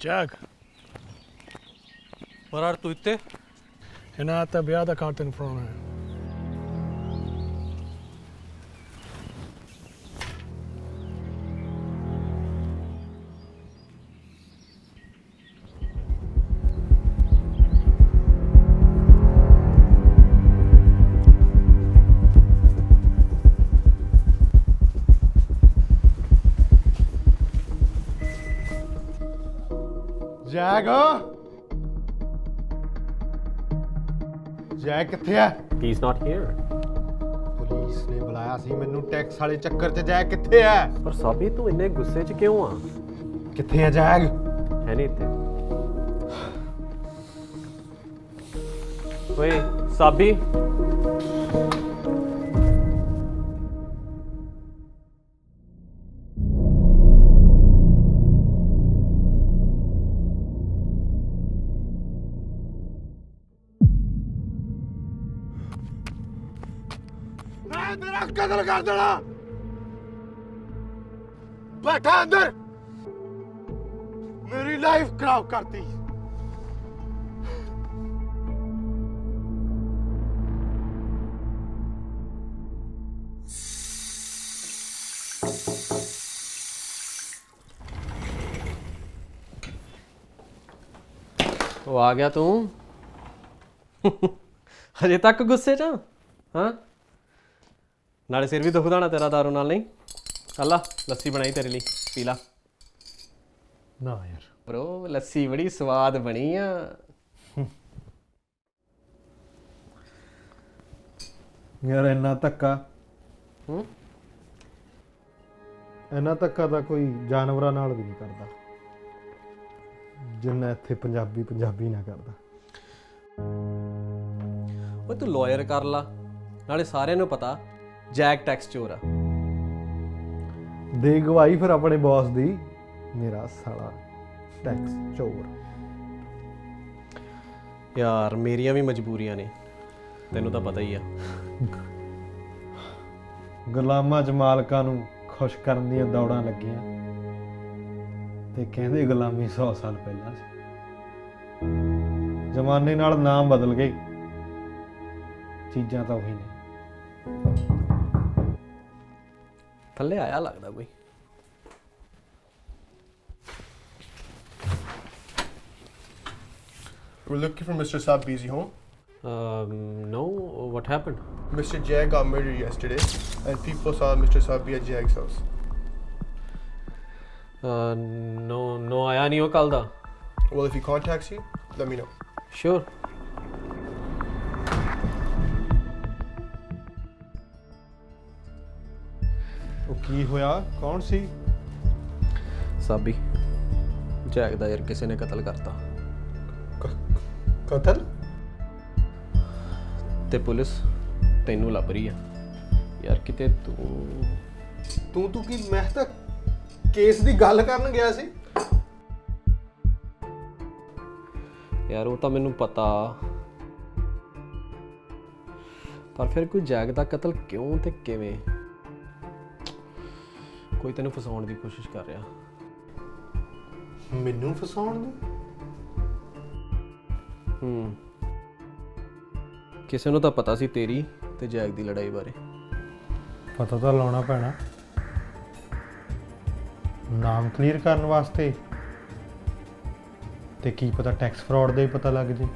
Jack, Where are you ਇੱਥੇ? ਇਹਨਾਂ ਤਾਂ ਵਿਆਹ ਦਾ ਕਾਰਟਨ ਫਰਾਉਣਾ ਹੈ। ਜੈਕ ਜੈਕ ਕਿੱਥੇ ਆ? He's not here. ਪੁਲਿਸ ਨੇ ਬੁਲਾਇਆ ਸੀ ਮੈਨੂੰ ਟੈਕਸ ਵਾਲੇ ਚੱਕਰ 'ਚ। ਜੈਕ ਕਿੱਥੇ ਆ? ਪਰ ਸਾਬੀ ਤੂੰ ਇੰਨੇ ਗੁੱਸੇ 'ਚ ਕਿਉਂ ਆ? ਕਿੱਥੇ ਆ ਜੈਕ? ਹੈ ਨਹੀਂ ਇੱਥੇ। ਓਏ ਸਾਬੀ, ਮੈਂ ਤੇਰਾ ਕਤਲ ਕਰ ਦੇਣਾ। ਬੈਠਾ ਅੰਦਰ, ਮੇਰੀ ਲਾਈਫ ਖਰਾਬ ਕਰਤੀ। ਉਹ ਆ ਗਿਆ ਤੂੰ? ਹਜੇ ਤੱਕ ਗੁੱਸੇ 'ਚ ਆ? ਹਾਂ, ਨਾਲੇ ਸਿਰ ਵੀ ਦੁਖਦਾ ਨਾ ਤੇਰਾ ਦਾਰੂ ਨਾਲ। ਨਹੀਂ ਅੱਲਾ ਲੱਸੀ ਬਣਾਈ ਤੇਰੇ ਲਈ, ਪੀ ਲਾ। ਨਾ ਯਾਰ, ਬ్రో ਲੱਸੀ ਬੜੀ ਸਵਾਦ ਬਣੀ ਆ। ਯਾਰ ਇੰਨਾ ਧੱਕਾ, ਹੂੰ, ਇੰਨਾ ਧੱਕਾ ਤਾਂ ਕੋਈ ਜਾਨਵਰਾਂ ਨਾਲ ਵੀ ਨਹੀਂ ਕਰਦਾ ਜਿੰਨਾ ਇੱਥੇ ਪੰਜਾਬੀ ਨਾ ਕਰਦਾ। ਓਏ ਤੂੰ ਲਾਇਰ ਕਰ ਲਾ, ਨਾਲੇ ਸਾਰਿਆਂ ਨੂੰ ਪਤਾ ਜੈਕ ਟੈਕਸ ਚੋਰ ਆ। ਦੇ ਗਵਾਹੀ ਫਿਰ ਆਪਣੇ ਬੌਸ ਦੀ, ਮੇਰਾ ਸਾਲਾ ਟੈਕਸ ਚੋਰ। ਯਾਰ ਮੇਰੀਆਂ ਵੀ ਮਜਬੂਰੀਆਂ ਨੇ, ਤੈਨੂੰ ਤਾਂ ਪਤਾ ਹੀ ਆ। ਗੁਲਾਮਾਂ 'ਚ ਮਾਲਕਾਂ ਨੂੰ ਖੁਸ਼ ਕਰਨ ਦੀਆਂ ਦੌੜਾਂ ਲੱਗੀਆਂ ਤੇ ਕਹਿੰਦੇ ਗੁਲਾਮੀ 100 ਸਾਲ ਪਹਿਲਾਂ ਸੀ। ਜ਼ਮਾਨੇ ਨਾਲ ਨਾਮ ਬਦਲ ਗਏ, ਚੀਜ਼ਾਂ ਤਾਂ ਉਹੀ ਨੇ। ਥੱਲੇ ਆਇਆ ਲੱਗਦਾ ਕੋਈ। We're looking for Mr. Saab Busy home. No, what happened? Mr. Jag got murdered yesterday, and people saw Mr. Saab at Jag's house. No ਆਇਆ ਨਹੀਂ ਉਹ ਕੱਲ ਦਾ। Well, if he contacts you, let me know. Sure. ਉਹ ਕੀ ਹੋਇਆ? ਕੌਣ ਸੀ? ਸਾਬੀ, Jack ਦਾ ਯਾਰ ਕਿਸੇ ਨੇ ਕਤਲ ਕਰਤਾ ਕਤਲ? ਤੇ ਪੁਲਿਸ ਤੈਨੂੰ ਲੱਭ ਰਹੀ ਆ। ਯਾਰ ਕਿਤੇ ਤੂੰ ਕੀ, ਮੈਂ ਤਾਂ ਕੇਸ ਦੀ ਗੱਲ ਕਰਨ ਗਿਆ ਸੀ। ਯਾਰ ਉਹ ਤਾਂ ਮੈਨੂੰ ਪਤਾ, ਪਰ ਫਿਰ ਕੋਈ ਜੈਕ ਦਾ ਕਤਲ ਕਿਉਂ ਤੇ ਕਿਵੇਂ? ਕੋਈ ਤੈਨੂੰ ਫਸਾਉਣ ਦੀ ਕੋਸ਼ਿਸ਼ ਕਰ ਰਿਹਾ। ਮੈਨੂੰ ਫਸਾਉਣ ਦੀ? ਕਿਸੇ ਨੂੰ ਤਾਂ ਪਤਾ ਸੀ ਤੇਰੀ ਤੇ ਜੈਕ ਦੀ ਲੜਾਈ ਬਾਰੇ। ਪਤਾ ਤਾਂ ਲਾਉਣਾ ਪੈਣਾ, ਨਾਮ ਕਲੀਅਰ ਕਰਨ ਵਾਸਤੇ। ਤੇ ਕੀ ਪਤਾ ਟੈਕਸ ਫਰਾਡ ਦਾ ਹੀ ਪਤਾ ਲੱਗ ਜੇ।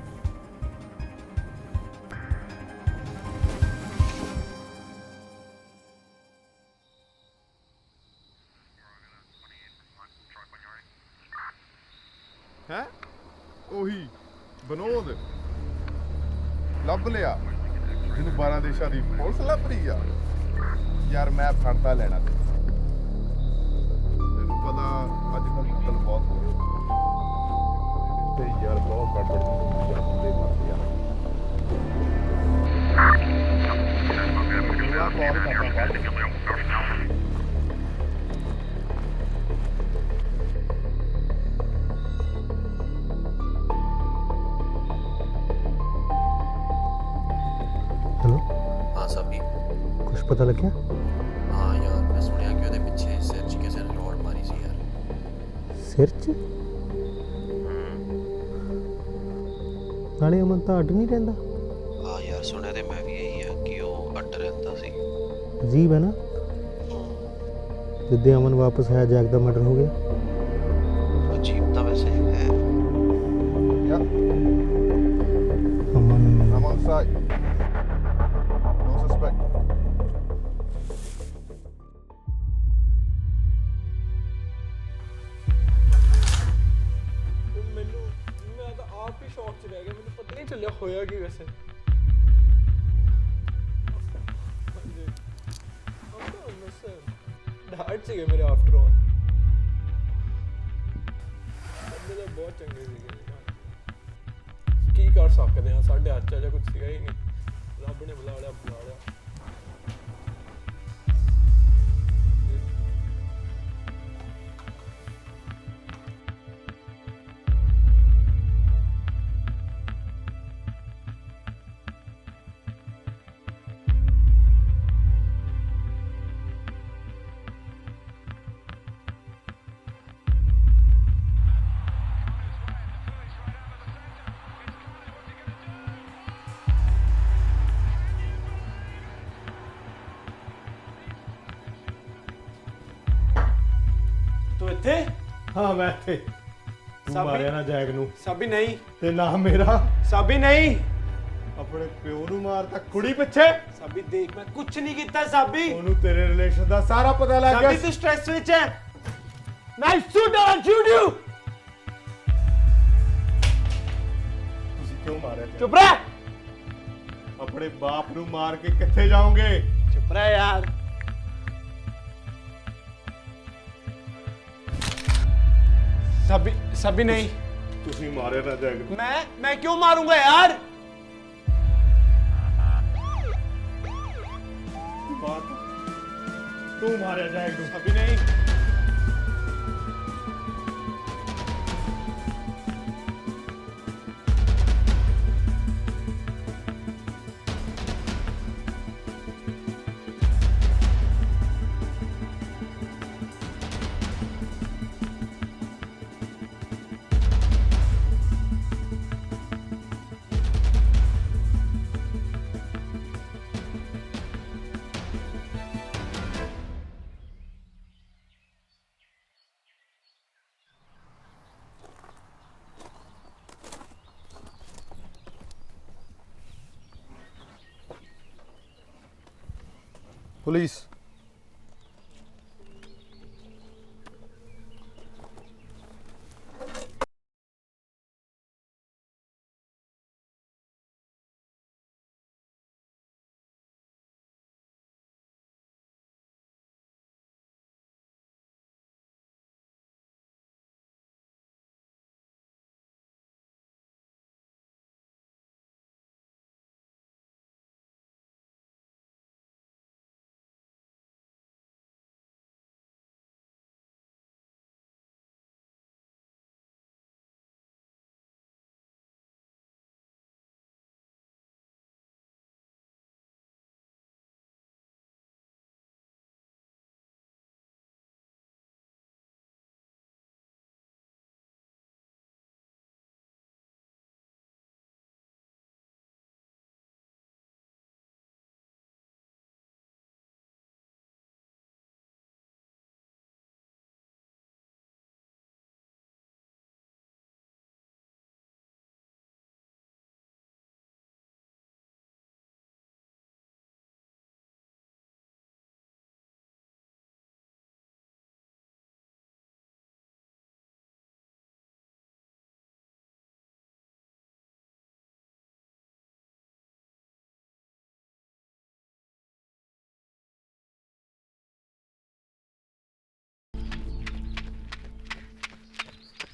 ਹੈ ਉਹੀ ਵਿਨੋਦ ਲੱਭ ਲਿਆ ਜਿਹਨੂੰ 12 ਦੇਸ਼ਾਂ ਦੀ ਪੁਲਿਸ ਲੱਭ ਰਹੀ ਆ। ਯਾਰ ਮੈਂ ਫੜਦਾ ਲੈਣਾ ਤੈਨੂੰ ਪਤਾ ਅੱਜ ਕੱਲ੍ਹ ਕਤਲ ਬਹੁਤ ਹੋ ਰਹੇ ਤੇ ਯਾਰ ਬਹੁਤ ਗੜਬੜ ਜਾਂਦੇ ਮਰਦੇ ਆ। ਮੇਰਾ ਕਾਲ ਕਰਦਾ ਹੈਲੋ, ਹਾਂ ਸਾਬੀ। ਕੁਝ ਪਤਾ ਲੱਗਿਆ? ਹਾਂ ਯਾਰ ਮੈਂ ਸੁਣਿਆ ਕਿ ਉਹਦੇ ਪਿੱਛੇ ਸਿਰ 'ਚ ਕਿਸੇ ਨੇ ਰੋਡ ਮਾਰੀ ਸੀ ਯਾਰ। ਸਿਰ 'ਚ? ਨਾਲੇ ਅਮਨ ਤਾਂ ਅੱਡ ਨਹੀਂ ਰਹਿੰਦਾ। ਆ ਯਾਰ ਸੁਣਿਆ ਤੇ ਮੈਂ ਵੀ ਇਹੀ ਆ ਕਿ ਉਹ ਅੱਡ ਰਹਿੰਦਾ ਸੀ। ਅਜੀਬ ਹੈ ਨਾ, ਜਿੱਦੇ ਅਮਨ ਵਾਪਸ ਆਇਆ ਜੈਕ ਦਾ ਮਰਡਰ ਹੋ ਗਿਆ। ਅਜੀਬ ਤਾਂ ਵੈਸੇ ਹੈ। Yeah, Aman I'm on site. No suspect. ਮੈਂ ਤਾਂ ਆਪ ਹੀ ਸ਼ੌਕ 'ਚ ਰਹਿ ਗਿਆ, ਮੈਨੂੰ ਪਤਾ ਨਹੀਂ ਚੱਲਿਆ ਹੋਇਆ ਕੀ ਵੈਸੇ। ਡਾਟ ਸੀਗੇ ਮੇਰੇ ਆਫਟਰ ਆਲ। ਬੰਦੇ ਤਾਂ ਬਹੁਤ ਚੰਗੇ ਸੀਗੇ। ਕੀ ਕਰ ਸਕਦੇ ਹਾਂ, ਸਾਡੇ ਹੱਥ 'ਚ ਜਾਂ ਕੁਝ ਸੀਗਾ ਹੀ ਨਹੀਂ। ਰੱਬ ਨੇ ਬੁਲਾ ਲਿਆ। ਤੂੰ ਇੱਥੇ? ਹਾਂ ਮੈਂ ਇੱਥੇ। ਤੂੰ ਸਾਬੀ- ਮਾਰਿਆ ਨਾ ਜੈਕ ਨੂੰ ਸਾਬੀ ਨਹੀਂ, ਤੇ ਨਾ ਮੇਰਾ ਸਾਬੀ ਨਹੀਂ। ਆਪਣੇ ਪਿਓ ਨੂੰ ਮਾਰਤਾ ਕੁੜੀ ਪਿੱਛੇ। ਸਾਬੀ ਦੇਖ, ਮੈਂ ਕੁਝ ਨਹੀਂ ਕੀਤਾ ਸਾਬੀ। ਉਹਨੂੰ ਤੇਰੇ ਰਿਲੇਸ਼ਨ ਦਾ ਸਾਰਾ ਪਤਾ ਲੱਗ ਸਾਬੀ ਗਿਆ। ਤੂੰ ਸਟ੍ਰੈਸ ਵਿੱਚ ਹੈ। Nice shoot on shoot you. ਤੁਸੀਂ ਕਿਉਂ ਮਾਰਿਆ ਜੈਕ? ਚੁੱਪ ਰਹਿ, ਆਪਣੇ ਬਾਪ ਨੂੰ ਮਾਰ ਕੇ ਕਿੱਥੇ ਜਾਓਗੇ? ਚੁੱਪ ਰਹਿ ਯਾਰ। ਸਾਬੀ ਨਹੀਂ। ਤੁਸੀਂ ਮਾਰਿਆ ਨਾ ਜੈਕ ਨੂੰ। ਮੈਂ ਕਿਉਂ ਮਾਰੂੰਗਾ ਯਾਰ? ਤੂੰ ਮਾਰਿਆ ਜੈਕ ਨੂੰ। ਸਾਬੀ ਨਹੀਂ। Police.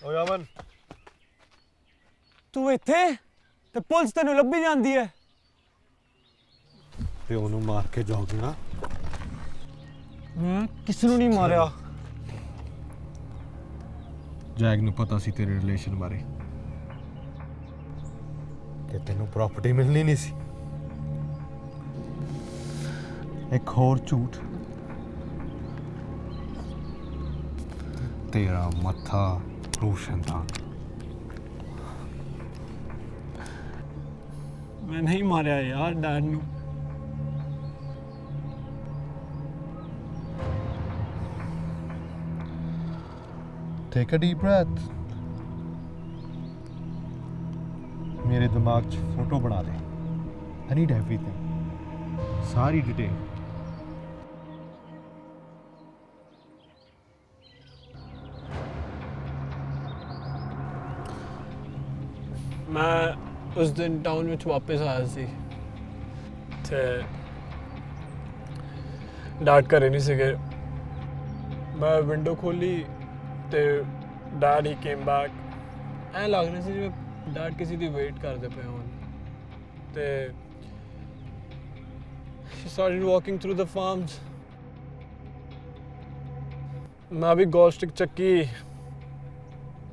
ਓਏ ਅਮਨ, ਤੂੰ ਇੱਥੇ ਤੇ ਪੁਲਿਸ ਤੈਨੂੰ ਲੱਭੀ ਜਾਂਦੀ ਹੈ। ਪਿਓ ਨੂੰ ਮਾਰ ਕੇ ਜਾਓਗੇ ਨਾ? ਮੈਂ ਕਿਸ ਨੂੰ ਨਹੀਂ ਮਾਰਿਆ। ਜੈਕ ਨੂੰ ਪਤਾ ਸੀ ਤੇਰੇ ਰਿਲੇਸ਼ਨ ਬਾਰੇ, ਕਿ ਤੈਨੂੰ ਪ੍ਰਾਪਰਟੀ ਮਿਲਣੀ ਨਹੀਂ ਸੀ। ਇੱਕ ਹੋਰ ਝੂਠ, ਤੇਰਾ ਮੱਥਾ ਰੋਸ਼ਨ ਤਾਂ ਮੈਂ ਨਹੀਂ ਮਾਰਿਆ ਯਾਰ ਡੈਡ ਨੂੰ। Take a deep breath. ਮੇਰੇ ਦਿਮਾਗ 'ਚ ਫੋਟੋ ਬਣਾ ਦੇ। I need everything. Sorry detail. ਮੈਂ ਉਸ ਦਿਨ ਟਾਊਨ ਵਿੱਚ ਵਾਪਸ ਆਇਆ ਸੀ ਤੇ ਡੈਡ ਘਰੇ ਨਹੀਂ ਸੀਗੇ। ਮੈਂ ਵਿੰਡੋ ਖੋਲੀ ਤੇ ਡੈਡ ਹੀ ਕੇਮ ਬੈਕ। ਐਂ ਲੱਗ ਰਿਹਾ ਸੀ ਜਿਵੇਂ ਡੈਡ ਕਿਸੇ ਦੀ ਵੇਟ ਕਰਦੇ ਪਏ ਹੋਣ ਤੇ she started walking through the farms। ਮੈਂ ਵੀ ਗੋਲ ਸਟਿਕ ਚੱਕੀ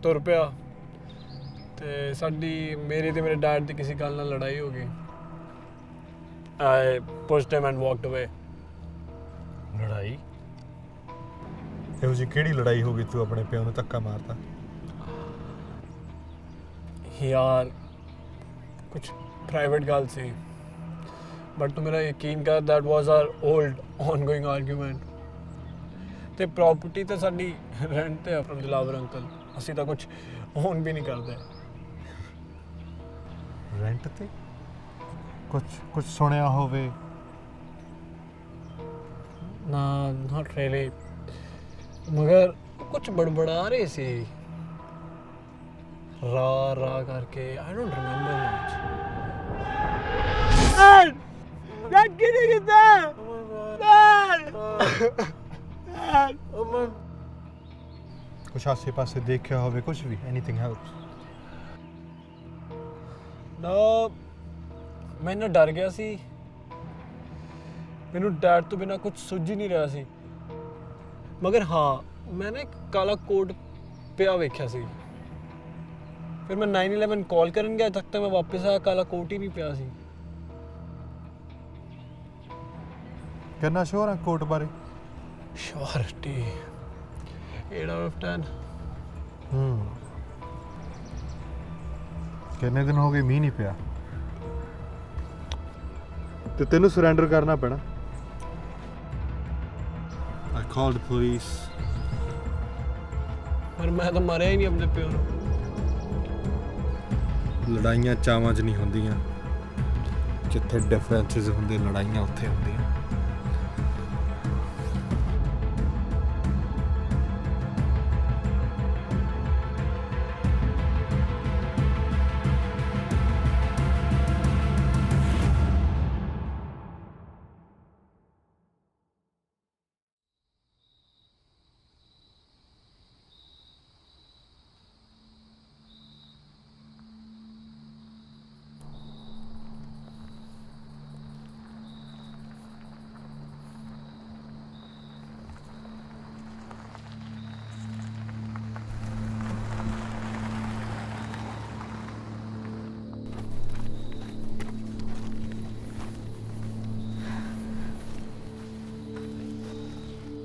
ਤੁਰ ਪਿਆ ਤੇ ਸਾਡੀ ਮੇਰੀ ਤੇ ਮੇਰੇ ਡੈਡ ਦੀ ਕਿਸੇ ਗੱਲ ਨਾਲ ਲੜਾਈ ਹੋ ਗਈ। I pushed him and walked away। ਲੜਾਈ? ਇਹੋ ਜਿਹੀ ਕਿਹੜੀ ਲੜਾਈ ਹੋ ਗਈ ਤੂੰ ਆਪਣੇ ਪਿਓ ਨੂੰ ਧੱਕਾ ਮਾਰਤਾ? ਯਾਰ ਕੁਝ ਪ੍ਰਾਈਵੇਟ ਗੱਲ ਸੀ ਬਟ ਤੂੰ ਮੇਰਾ ਯਕੀਨ ਕਰ that was our old ongoing argument। ਤੇ ਪ੍ਰਾਪਰਟੀ ਤਾਂ ਸਾਡੀ ਰੈਂਟ ਤੇ ਆ from ਦਿਲਾਵਰ ਅੰਕਲ। ਅਸੀਂ ਤਾਂ ਕੁਝ ਓਨ ਵੀ ਨਹੀਂ ਕਰਦੇ। ਰੈਂਟ ਤੇ? ਕੁਝ ਸੁਣਿਆ ਹੋਵੇ? ਨਾ not really ਮਗਰ ਕੁਝ ਬੜਬੜਾ ਰਹੇ ਸੀ ਰਾ ਕਰਕੇ। I don't remember much। Dad ਕਿਹਨੇ ਕੀਤਾ? Dad ਅਮਨ ਕੁਝ ਆਸੇ-ਪਾਸੇ ਦੇਖਿਆ ਹੋਵੇ? ਕੁਝ ਵੀ? Anything helps? ਨਾ ਮੈਂ ਨਾ ਡਰ ਗਿਆ ਸੀ। ਮੈਨੂੰ ਡੈਡ ਤੋਂ ਬਿਨਾ ਕੁਝ ਸੁੱਝ ਹੀ ਨਹੀਂ ਰਿਹਾ ਸੀ। ਮਗਰ ਹਾਂ ਮੈਂ ਨਾ ਇੱਕ ਕਾਲਾ ਕੋਟ ਪਿਆ ਵੇਖਿਆ ਸੀ। ਫਿਰ ਮੈਂ 911 ਕਾਲ ਕਰਨ ਗਿਆ ਤੱਕ ਤਾਂ ਮੈਂ ਵਾਪਸ ਆਇਆ ਕਾਲਾ ਕੋਟ ਹੀ ਨਹੀਂ ਪਿਆ ਸੀ। ਕਿੰਨਾ ਸ਼ੋਰ ਆ ਕੋਟ ਬਾਰੇ? ਸ਼ੋਰਟੀ 8 out of 10। ਕਿੰਨੇ ਦਿਨ ਹੋ ਗਏ ਮੀਂਹ ਨਹੀਂ ਪਿਆ ਤੇ ਤੈਨੂੰ ਸਰੈਂਡਰ ਕਰਨਾ ਪੈਣਾ। I called police। ਪਰ ਮੈਂ ਤਾਂ ਮਾਰਿਆ ਹੀ ਨਹੀਂ ਆਪਣੇ ਪਿਓ ਨੂੰ। ਲੜਾਈਆਂ ਚਾਵਾਂ 'ਚ ਨਹੀਂ ਹੁੰਦੀਆਂ, ਜਿੱਥੇ ਡਿਫਰੈਂਸਿਸ ਹੁੰਦੇ ਲੜਾਈਆਂ ਉੱਥੇ ਹੁੰਦੀਆਂ।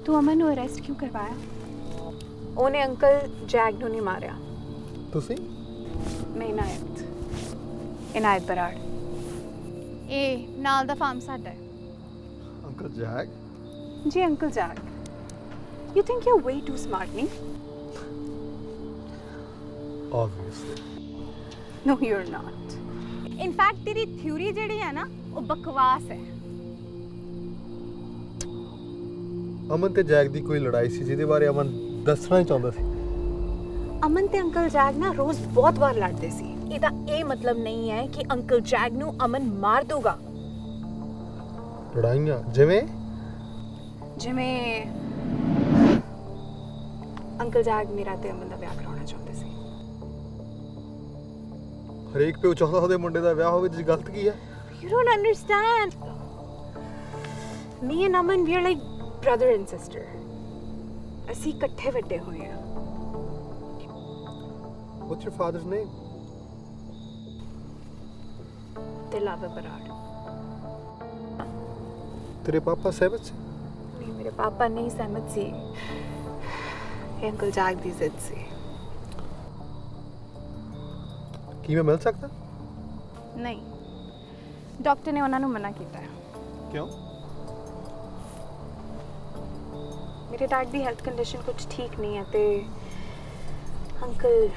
ਤੂੰ ਅਮਨ ਨੂੰ ਅਰੈਸਟ ਕਿਉਂ ਕਰਵਾਇਆ? ਉਹਨੇ ਅੰਕਲ ਜੈਗ ਨੂੰ ਨਹੀਂ ਮਾਰਿਆ। ਤੁਸੀਂ? ਮੈਂ ਇਨਾਇਤ ਬਰਾੜ। ਇਹ ਨਾਲ ਦਾ ਫਾਰਮ ਸਾਡਾ ਹੈ। Uncle Jack? ਜੀ uncle Jag. You think you are way too smart ਨੀ? Obviously। No, you're not. In fact, तेरी theory ਜਿਹੜੀ ਹੈ ਨਾ ਉਹ ਬਕਵਾਸ ਹੈ। ਅਮਨ ਤੇ ਜੈਕ ਦੀ ਕੋਈ ਲੜਾਈ ਸੀ ਜਿਹਦੇ ਬਾਰੇ ਅਮਨ ਦੱਸਣਾ ਹੀ ਚਾਹੁੰਦਾ ਸੀ। ਅਮਨ ਤੇ ਅੰਕਲ ਜੈਗ ਨਾ ਰੋਜ਼ ਬਹੁਤ ਵਾਰ ਲੜਦੇ ਸੀ। ਇਹਦਾ ਇਹ ਮਤਲਬ ਨਹੀਂ ਹੈ ਕਿ ਅੰਕਲ ਜੈਗ ਨੂੰ ਅਮਨ ਮਾਰ ਦੂਗਾ। ਲੜਾਈਆਂ ਜਿਵੇਂ ਅੰਕਲ ਜੈਗ ਮੇਰਾ ਤੇ ਅਮਨ ਦਾ ਵਿਆਹ ਕਰਾਉਣਾ ਚਾਹੁੰਦੇ ਸੀ। ਹਰੇਕ ਪਿਓ ਚਾਹੁੰਦਾ ਉਹਦੇ ਮੁੰਡੇ ਦਾ ਵਿਆਹ ਹੋਵੇ, ਜੀ ਗਲਤ ਕੀ ਹੈ? You don't understand. Me and Aman, we are like brother and sister. ਅਸੀਂ ਇਕੱਠੇ ਵੱਡੇ ਹੋਏ ਆ। What's your father's name? Dilawar Brar. ਤੇਰੇ ਪਾਪਾ ਸਹਿਮਤ ਸੀ? ਨਹੀਂ, ਮੇਰੇ ਪਾਪਾ ਨਹੀਂ ਸਹਿਮਤ ਸੀ। ਇਹ ਅੰਕਲ ਜੈਗ ਦੀ ਜ਼ਿੱਦ ਸੀ। ਕੀ ਮੈਂ ਮਿਲ ਸਕਦਾ? ਨਹੀਂ, ਡਾਕਟਰ ਨੇ ਉਹਨਾਂ ਨੂੰ ਮਨਾ ਕੀਤਾ ਹੈ। ਕਿਉਂ? ਮੇਰੇ ਡੈਡ ਦੀ ਹੈਲਥ ਕੰਡੀਸ਼ਨ ਕੁਝ ਠੀਕ ਨਹੀਂ ਹੈ ਤੇ ਅੰਕਲ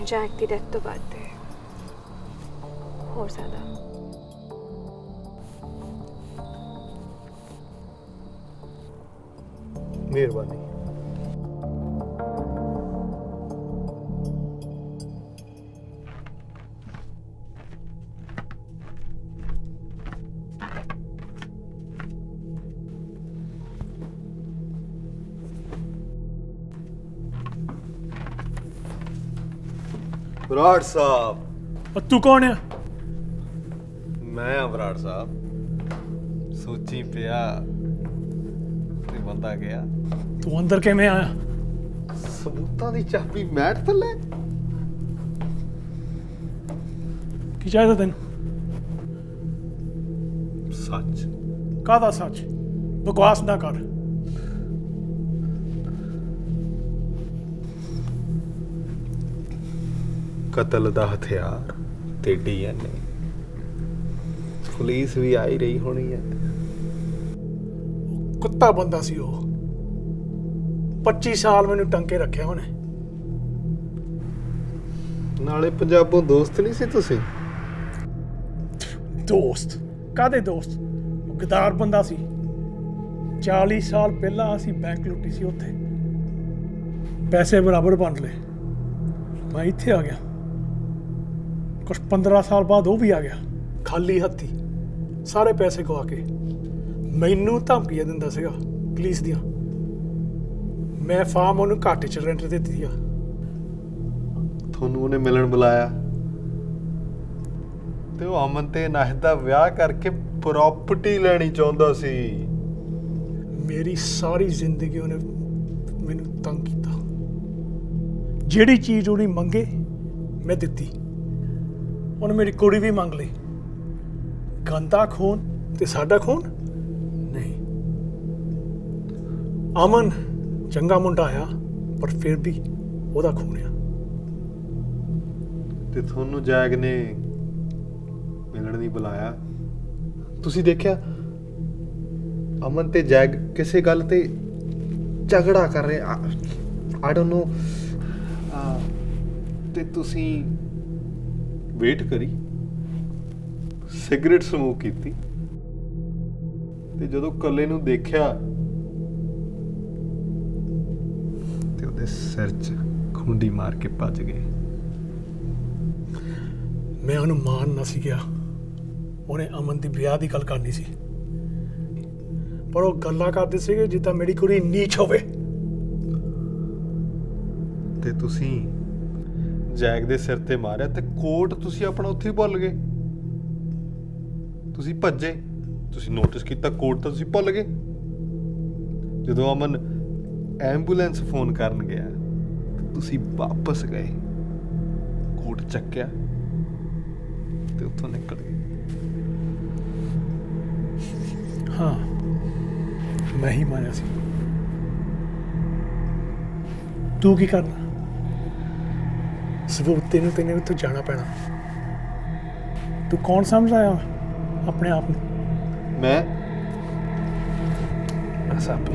ਜੈਕ ਦੀ ਡੈਥ ਤੋਂ ਬਾਅਦ ਤੇ ਹੋਰ ਜ਼ਿਆਦਾ। ਮਿਹਰਬਾਨੀ। ਬਰਾੜ ਸਾਹਿਬ। ਤੂੰ ਕੌਣ ਆ? ਮੈਂ ਆ ਬਰਾੜ ਸਾਹਿਬ। ਸੋਚੀ ਪਿਆ ਤੇ ਬੰਦਾ ਗਿਆ। ਤੂੰ ਅੰਦਰ ਕਿਵੇਂ ਆਇਆ? ਸਬੂਤਾਂ ਦੀ ਚਾਬੀ ਮੈਟ ਥੱਲੇ। ਕੀ ਚਾਹੀਦਾ ਤੈਨੂੰ? ਸੱਚ। ਕਾਹਦਾ ਸੱਚ? ਬਕਵਾਸ ਨਾ ਕਰ। ਕਤਲ ਦਾ ਹਥਿਆਰ ਤੇ ਡੀਐਨਏ। ਪੁਲਿਸ ਵੀ ਆ ਹੀ ਰਹੀ ਹੋਣੀ ਹੈ। ਕੁੱਤਾ ਬੰਦਾ ਸੀ ਉਹ। 25 ਸਾਲ ਮੈਨੂੰ ਟੰਕੇ ਰੱਖਿਆ ਉਹਨੇ। ਨਾਲੇ ਪੰਜਾਬੋਂ ਦੋਸਤ ਨਹੀਂ ਸੀ ਤੁਸੀਂ? ਦੋਸਤ? ਕਾਹਦੇ ਦੋਸਤ? ਉਹ ਗਦਾਰ ਬੰਦਾ ਸੀ। 40 ਸਾਲ ਪਹਿਲਾਂ ਅਸੀਂ ਬੈਂਕ ਲੁੱਟੀ ਸੀ ਉੱਥੇ। ਪੈਸੇ ਬਰਾਬਰ ਵੰਡ ਲਏ। ਮੈਂ ਇੱਥੇ ਆ ਗਿਆ। ਕੁਛ 15 ਸਾਲ ਬਾਅਦ ਉਹ ਵੀ ਆ ਗਿਆ ਖਾਲੀ ਹੱਥੀ, ਸਾਰੇ ਪੈਸੇ ਗਵਾ ਕੇ। ਮੈਨੂੰ ਧਮਕੀਆਂ ਦਿੰਦਾ ਸੀਗਾ ਪੁਲਿਸ ਦੀਆਂ। ਮੈਂ ਫਾਰਮ ਉਹਨੂੰ ਘਾਟੇ 'ਚ ਰੈਂਟ ਤੇ ਦਿੱਤੀ ਆ। ਤੁਹਾਨੂੰ ਉਹਨੇ ਮਿਲਣ ਬੁਲਾਇਆ ਤੇ ਉਹ ਅਮਨ ਤੇ ਨਾਹਿਦ ਦਾ ਵਿਆਹ ਕਰਕੇ ਪ੍ਰਾਪਰਟੀ ਲੈਣੀ ਚਾਹੁੰਦਾ ਸੀ। ਮੇਰੀ ਸਾਰੀ ਜ਼ਿੰਦਗੀ ਉਹਨੇ ਮੈਨੂੰ ਤੰਗ ਕੀਤਾ। ਜਿਹੜੀ ਚੀਜ਼ ਉਹਨੇ ਮੰਗੇ ਮੈਂ ਦਿੱਤੀ। ਉਹਨੇ ਮੇਰੀ ਕੁੜੀ ਵੀ ਮੰਗ ਲਈ। ਗੰਦਾ ਖੂਨ ਤੇ ਸਾਡਾ ਖੂਨ ਨਹੀਂ। ਅਮਨ ਚੰਗਾ ਮੁੰਡਾ ਆ ਪਰ ਫਿਰ ਵੀ ਉਹਦਾ ਖੂਨ ਆ। ਤੇ ਤੁਹਾਨੂੰ ਜੈਗ ਨੇ ਮਿਲਣ ਨਹੀਂ ਬੁਲਾਇਆ। ਤੁਸੀਂ ਦੇਖਿਆ ਅਮਨ ਤੇ ਜੈਗ ਕਿਸੇ ਗੱਲ ਤੇ ਝਗੜਾ ਕਰ ਰਹੇ। I don't know. ਤੇ ਤੁਸੀਂ ਵੇਟ ਕਰੀ, ਸਿਗਰਟ ਸਮੋਕ ਕੀਤੀ ਤੇ ਜਦੋਂ ਕੱਲੇ ਨੂੰ ਦੇਖਿਆ ਤੇ ਉਹਦੇ ਸਿਰ 'ਚ ਖੁੰਡੀ ਮਾਰ ਕੇ ਭੱਜ ਗਏ। ਮੈਂ ਉਹਨੂੰ ਮਾਰਨ ਨਾ ਸੀ ਗਿਆ। ਉਹਨੇ ਅਮਨ ਦੀ ਵਿਆਹ ਦੀ ਗੱਲ ਕਰਨੀ ਸੀ ਪਰ ਉਹ ਗੱਲਾਂ ਕਰਦੇ ਸੀਗੇ ਜਿੱਦਾਂ ਮੇਰੀ ਕੁੜੀ ਨੀਚ ਹੋਵੇ। ਤੇ ਤੁਸੀਂ ਜੈਗ ਦੇ ਸਿਰ ਤੇ ਮਾਰਿਆ ਤੇ ਕੋਟ ਤੁਸੀਂ ਆਪਣਾ ਉੱਥੇ ਹੀ ਭੁੱਲ ਗਏ। ਤੁਸੀਂ ਭੱਜੇ, ਤੁਸੀਂ ਨੋਟਿਸ ਕੀਤਾ ਕੋਟ ਤਾਂ ਤੁਸੀਂ ਭੁੱਲ ਗਏ। ਜਦੋਂ ਅਮਨ ਐਂਬੂਲੈਂਸ ਫੋਨ ਕਰਨ ਗਿਆ ਤੁਸੀਂ ਵਾਪਸ ਗਏ, ਕੋਟ ਚੱਕਿਆ ਤੇ ਉੱਥੋਂ ਨਿਕਲ ਗਏ। ਹਾਂ, ਮੈਂ ਹੀ ਮਾਰਿਆ ਸੀ। ਤੂੰ ਕੀ ਕਰਨਾ? ਸਬੂਤ ਤੈਨੂੰ ਉੱਥੋਂ ਜਾਣਾ ਪੈਣਾ। ਤੂੰ ਕੌਣ ਸਮਝਦਾ ਆ ਆਪਣੇ ਆਪ ਨੂੰ? ਮੈਂ ਅਸਾਪੀ।